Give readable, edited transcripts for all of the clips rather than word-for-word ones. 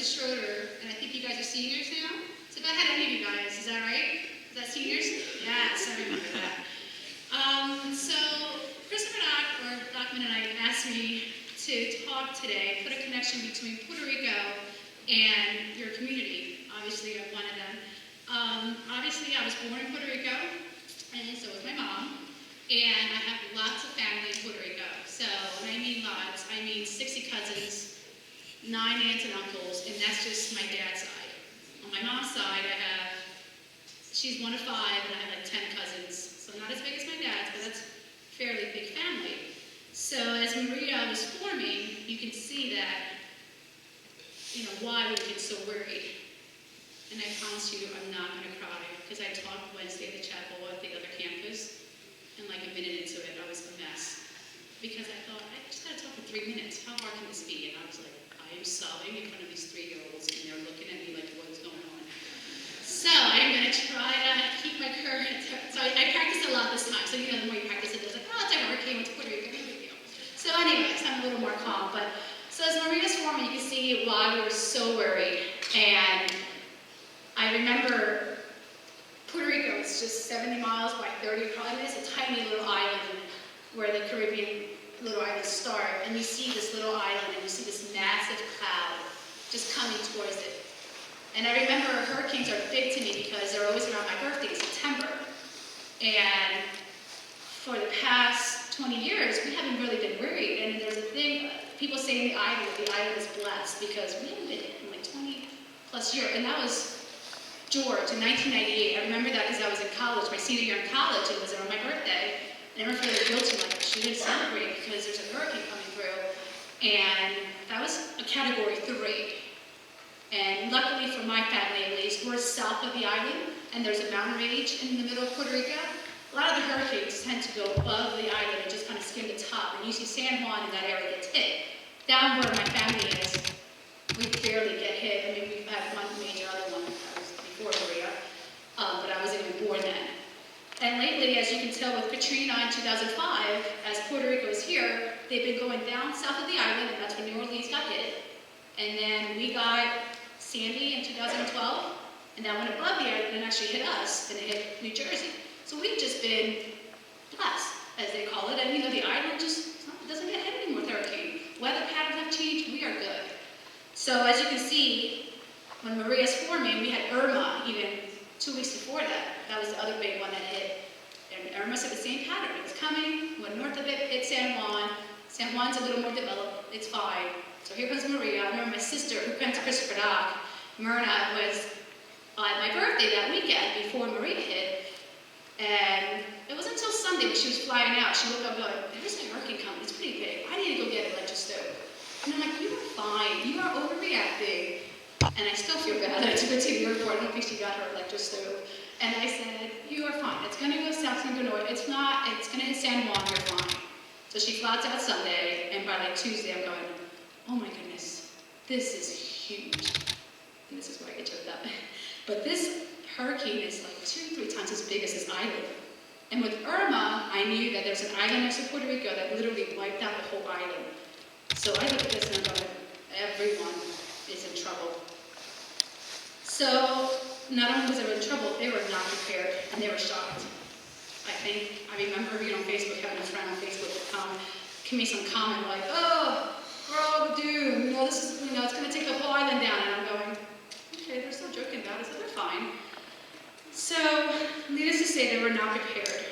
Mrs. Schroeder, and I think you guys are seniors now. So if I had any of you guys, is that right? Is that seniors? Yes, I remember that. So Christopher Doc Mennonite asked me to talk today, put a connection between Puerto Rico and your community. Obviously, I'm one of them. Obviously, I was born in Puerto Rico, and so was my mom. And I have lots of family in Puerto Rico. So when I mean lots, I mean 60 cousins, 9 aunts and uncles, and that's just my dad's side. On my mom's side, she's one of 5, and I have like 10 cousins. So not as big as my dad's, but that's a fairly big family. So as Maria was forming, you can see that, why we get so worried. And I promise you, I'm not going to cry, because I talked Wednesday at the chapel at the other campus, and like a minute into it, I was a mess. Because I thought, I just got to talk for 3 minutes. How hard can this be? And I was like, I am sobbing in front of these 3-year-olds, and they're looking at me like, what is going on? So I'm going to try to keep my courage. So I practiced a lot this time. So the more you practice it, it's like, it's like a hurricane with Puerto Rico. So anyways, I'm a little more calm. But so as Maria's forming, you can see why we were so worried. And I remember Puerto Rico is just 70 miles by 30 probably. It's a tiny little island where the Caribbean little islands start. And you see this little island and you see this massive cloud just coming towards it. And I remember hurricanes are big to me because they're always around my birthday in September. And for the past 20 years, we haven't really been worried. And there's a thing, people say in the island is blessed because we haven't been hit in like 20 plus years. And that was George in 1998. I remember that because I was in college, my senior year in college, and it was on my birthday. And I remember feeling guilty, like I shouldn't celebrate because there's a hurricane coming through. And that was a category 3. And luckily for my family at least, we're south of the island, and there's a mountain range in the middle of Puerto Rico. A lot of the hurricanes tend to go above the island and just kind of skim the top, and you see San Juan in that area gets hit. Down where my family is, we barely get hit. I mean, we've had one major other one that was before Maria, but I wasn't even born then. And lately, as you can tell with Katrina in 2005, as Puerto Rico is here, they've been going down south of the island, and that's when New Orleans got hit. And then we got Sandy in 2012, and that went above the island and actually hit us, and it hit New Jersey. So we've just been blessed, as they call it, and the island just doesn't get hit anymore with hurricane. Weather patterns have changed, we are good. So as you can see, when Maria's forming, we had Irma even 2 weeks before that. That was the other big one that hit. And Irma said the same pattern. It was coming, went north of it, hit San Juan. San Juan's a little more developed, it's fine. So here comes Maria. I remember my sister, who went to Christopher Doc, Myrna, was on my birthday that weekend before Maria hit. And it wasn't until Sunday when she was flying out, she woke up going, there's a hurricane coming, it's pretty big. I need to go get an electric stove. And I'm like, you are fine, you are overreacting. And I still feel bad. I took her to the airport, I don't think she got her electric stove. And I said, you are fine, it's gonna go south, it's gonna go north. It's not, it's gonna hit San Juan, you're fine. So she flies out Sunday, and by like Tuesday I'm going, oh my goodness, this is huge. And this is where I get choked up. But this hurricane is like 2-3 times as big as this island. And with Irma, I knew that there's an island next to Puerto Rico that literally wiped out the whole island. So I look at this and I'm going, everyone is in trouble. So not only was everyone in trouble, they were not prepared and they were shocked. I remember being on Facebook, having a friend on Facebook give me some comment like, oh, we're all doomed. This is, it's going to take the whole island down. And I'm going, okay, they're still joking about it, so they're fine. So, needless to say, they were not prepared.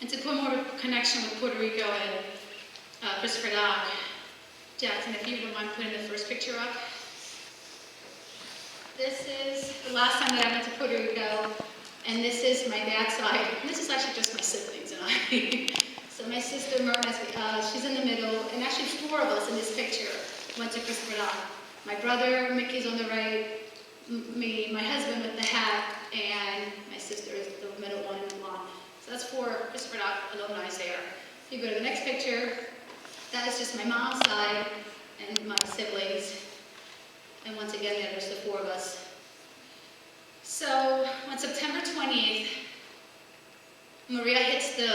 And to put more of a connection with Puerto Rico and Christopher Doc, Jackson, if you don't mind putting the first picture up. This is the last time that I went to Puerto Rico, and this is my dad's side. And this is actually just my siblings and I. So my sister Myrna, she's in the middle, and actually 4 of us in this picture went to Christopher Doc. My brother, Mickey's on the right, me, my husband with the hat, and my sister is the middle one in the blonde. So that's 4 Christopher Doc alumni there. If you go to the next picture, that is just my mom's side and my siblings. And once again, there's the 4 of us. So on September 20th, Maria hits the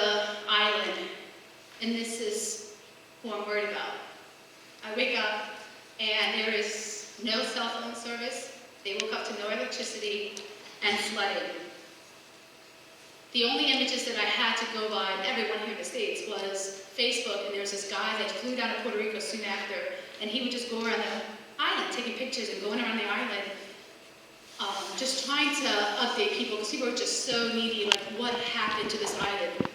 island, and this is who I'm worried about. I wake up, and there is no cell phone service. They woke up to no electricity and flooding. The only images that I had to go by, and everyone here in the States, was Facebook, and there's this guy that flew down to Puerto Rico soon after, and he would just go around the island taking pictures and going around the island, just trying to update people, because people are just so needy, like what happened to this island.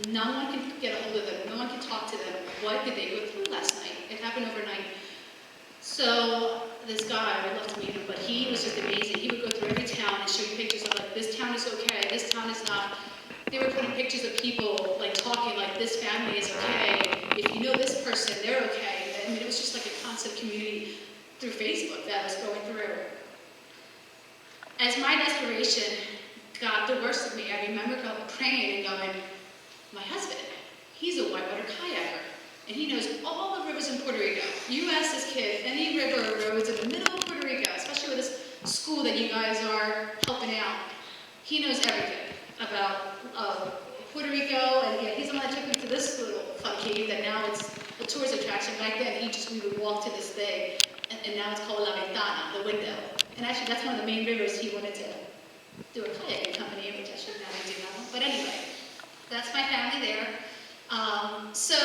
No one can get a hold of them, no one can talk to them. What did they go through last night? It happened overnight. So this guy, I would love to meet him, but he was just amazing. He would go through every town and show you pictures of like, this town is okay, this town is not. They were putting pictures of people like talking like, this family is okay. If you know this person, they're okay. I mean, it was just like a constant community through Facebook that was going through. As my desperation got the worst of me, I remember praying and going, my husband, he's a whitewater kayaker. And he knows all the rivers in Puerto Rico. You ask this kid, any river or roads in the middle of Puerto Rico, especially with this school that you guys are helping out, he knows everything about Puerto Rico. And yeah, he's the one that took me to this little fun cave that now it's a tourist attraction. Back then, we would walk to this thing, and now it's called La Ventana, the window. And actually, that's one of the main rivers he wanted to do a kayaking company, which I should now do that one. But anyway, that's my family there. So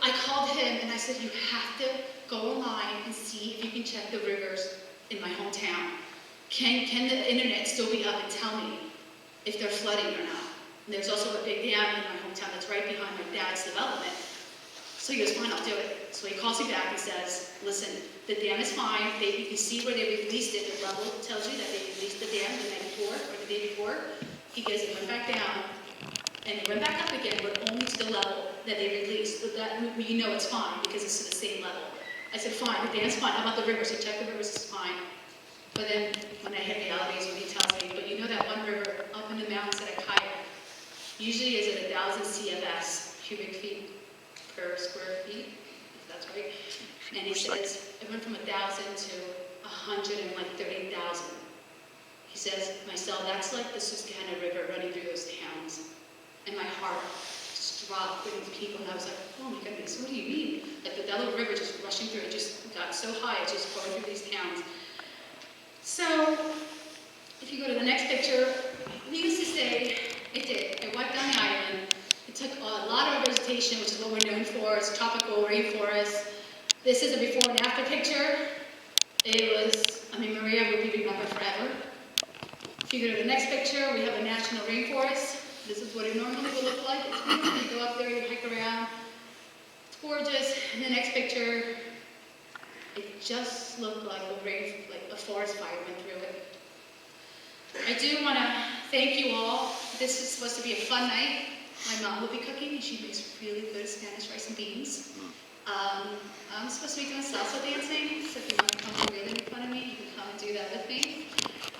I called him and I said, you have to go online and see if you can check the rivers in my hometown. Can the internet still be up and tell me if they're flooding or not? And there's also a big dam in my hometown that's right behind my dad's development. So he goes, fine, I'll do it. So he calls me back and says, listen, the dam is fine. You can see where they released it. The level tells you that they released the dam the night before or the day before. He goes, it went back down. And it went back up again, but only to the level that they released. But that, you know it's fine because it's to the same level. I said, fine, the dam's fine. How about the rivers? So check the rivers, it's fine. But then when I hit reality is when he tells me, but you know that one river up in the mountains that I kayak, usually is at 1,000 CFS, cubic feet per square feet, if that's right. And he says, it went from 1,000 to 130,000. He says, Mysel, that's like the Susquehanna River running through those towns. And my heart just dropped with these people, and I was like, oh my goodness, what do you mean? Like that little river just rushing through, it just got so high, it's just going through these towns. So, if you go to the next picture, needless to say, it did. It wiped down the island. It took a lot of vegetation, which is what we're known for, it's tropical rainforest. This is a before and after picture. It was, Maria will be remembered forever. If you go to the next picture, we have a national rainforest. This is what it normally would look like. It's beautiful. You go up there, you hike around. It's gorgeous. In the next picture, it just looked like a forest fire went through it. I do want to thank you all. This is supposed to be a fun night. My mom will be cooking, and she makes really good Spanish rice and beans. I'm supposed to be doing salsa dancing, so if you want to come and really make fun of me, you can come and do that with me.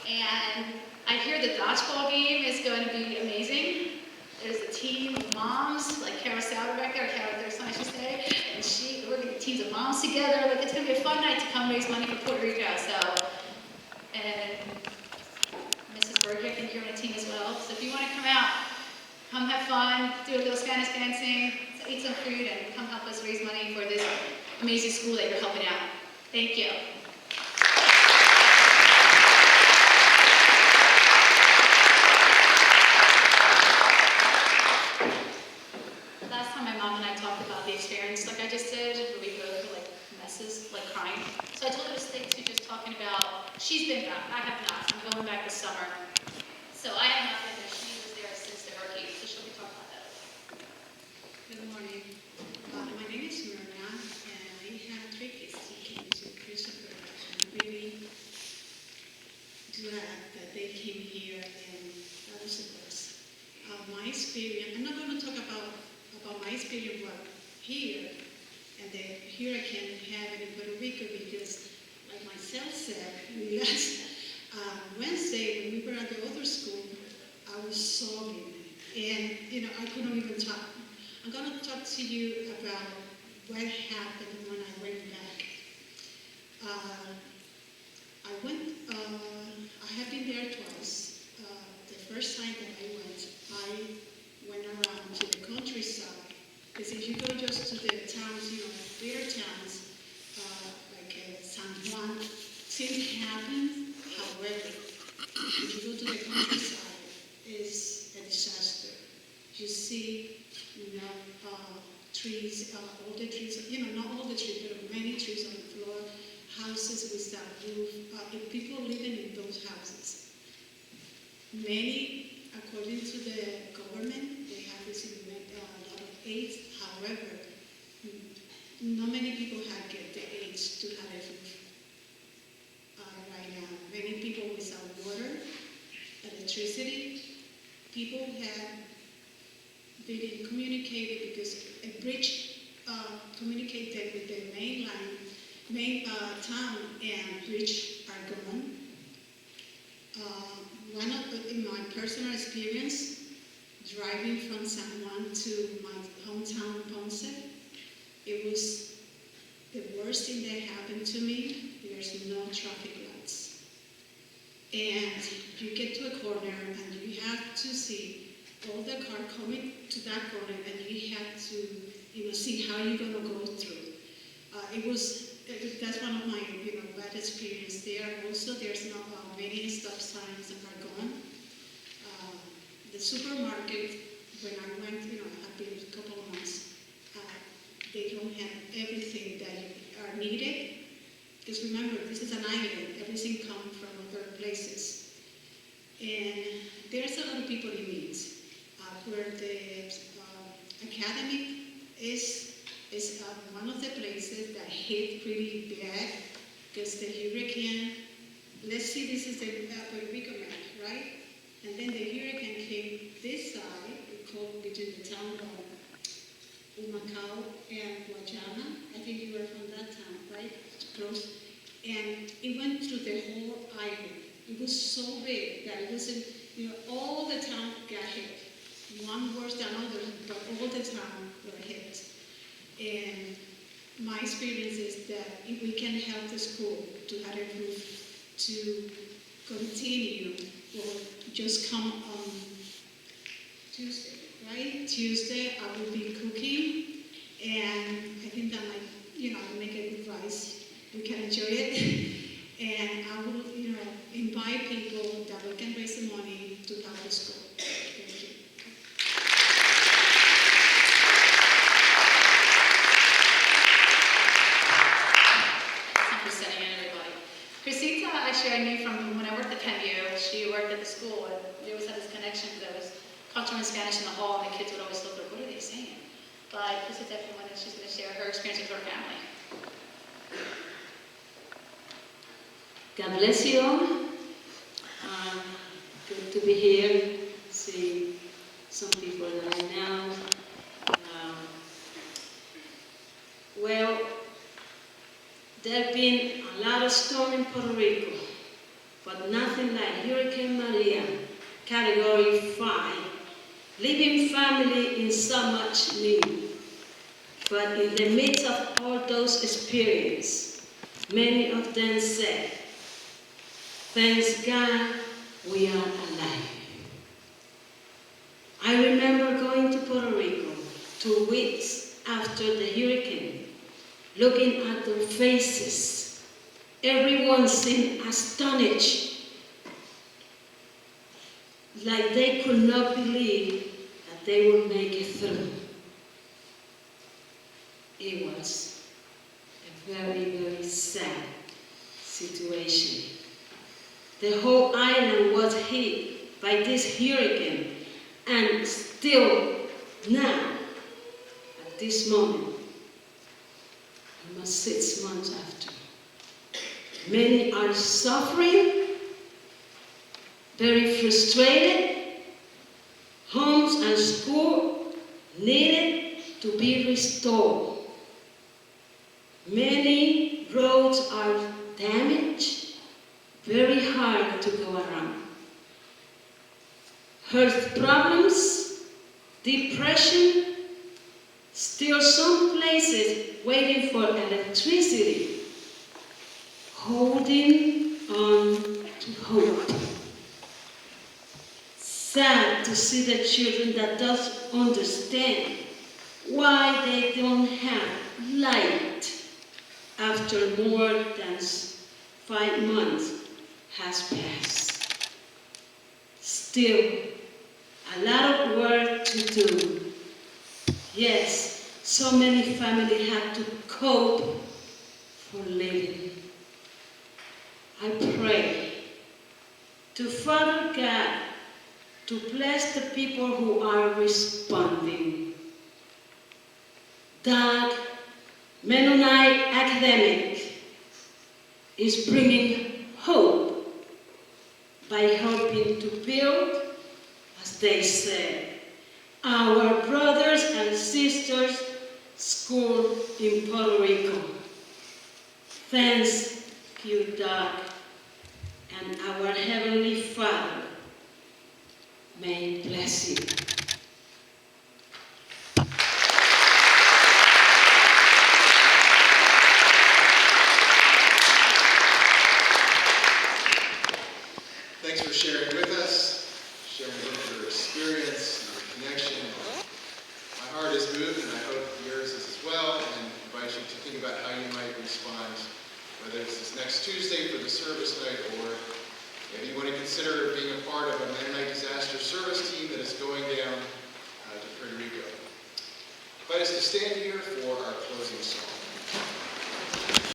And I hear the dodgeball game is going to be amazing. There's a team of moms, like Kara Sauer back there, Kara, their son, I should say, and we're getting teams of moms together. Like, it's going to be a fun night to come raise money for Puerto Rico. So, and Mrs. Berger, I think you're on a team as well. So if you want to come out, come have fun, do a little Spanish dancing, eat some food, and come help us raise money for this amazing school that you're helping out. Thank you. Last time my mom and I talked about the experience, like I just did, where we go through like messes, like crying. So I told her to stick to just talking about, she's been back, I have not. I'm going back this summer. So I have not been there. She was there since the hurricane, so she'll be talking about that. Good morning. My name is Myrna, and I have 3 kids who came to Crucita Berrios. I'm really glad that they came here, and that was a blessing. My experience, I'm not going to talk about my experience here, and then here I can have it in Puerto Rico because, like Mysel said, last Wednesday when we were at the other school, I was sobbing, and I couldn't even talk. I'm going to talk to you about what happened when I went back. I have been there twice. The first time that I went around to the countryside. Because if you go just to the towns, bigger towns, like San Juan, happen. However, if you go to the countryside, it's a disaster. You see, trees, all the trees, not all the trees, but many trees on the floor, houses without roof, and people living in those houses. Many, according to the government, they have received a lot of aid. However, not many people have get the aid to have a roof right now. Many people without water, electricity. People have been communicated because a bridge communicated with the main town and bridge are gone. In my personal experience, driving from San Juan to my hometown, Ponce, it was the worst thing that happened to me. There's no traffic lights. And you get to a corner and you have to see all the car coming to that corner and you have to, see how you're gonna go through. That's one of my, bad experience there. Also, there's not many stop signs that are gone. The supermarket, when I went, I've been a couple of months, they don't have everything that are needed. Because remember, this is an island. Everything comes from other places. And there's a lot of people in need. Where the academy is one of the places that hit pretty bad because the hurricane, let's see, this is the Puerto Rico map, right? And then the hurricane came this side, between the town of Humacao and Guayana. I think you were from that town, right? Close. And it went through the whole island. It was so big that it wasn't, all the town got hit. One worse than others, but all the town were hit. And my experience is that if we can help the school to have a roof to continue, or just come on Tuesday, right? Tuesday I will be cooking, and I think that might, make a good rice. We can enjoy it. And I will, invite people that we can raise the money to help the school. Thank you. Thank you for sending in everybody. Crucita, actually, I knew from when I worked at Penview. She worked at the school, and we always had this connection because there was culture in Spanish in the hall, and the kids would always look like, what are they saying? But this is definitely one that she's going to share her experience with her family. God bless you all. Good to be here, see some people that I know. Well, there have been a lot of storm in Puerto Rico, but nothing like Hurricane Maria, Category 5, leaving family in so much need. But in the midst of all those experiences, many of them said, thanks God, we are alive. I remember going to Puerto Rico 2 weeks after the hurricane, looking at their faces. Everyone seemed astonished, like they could not believe that they would make it through. It was a very, very sad situation. The whole island was hit by this hurricane, and still now, at this moment, almost 6 months after, many are suffering, very frustrated. Homes and schools needed to be restored. Many roads are damaged, very hard to go around. Health problems, depression, still some places waiting for electricity, holding on to hope. Sad to see the children that don't understand why they don't have light after more than 5 months has passed. Still, a lot of work to do. Yes, so many families have to cope for living. I pray to Father God to bless the people who are responding. That Mennonite academic is bringing hope by helping to build, as they said, our brothers and sisters school in Puerto Rico. Thanks you, God, and our Heavenly Father may bless you. Thanks for sharing with us, sharing your experience, your connection. My heart is moved, and I hope yours is as well, and invite you to think about how you might respond, whether it's this next Tuesday for the service night, or maybe you want to consider being a part of a Mennonite disaster service team that is going down to Puerto Rico. I invite us to stand here for our closing song.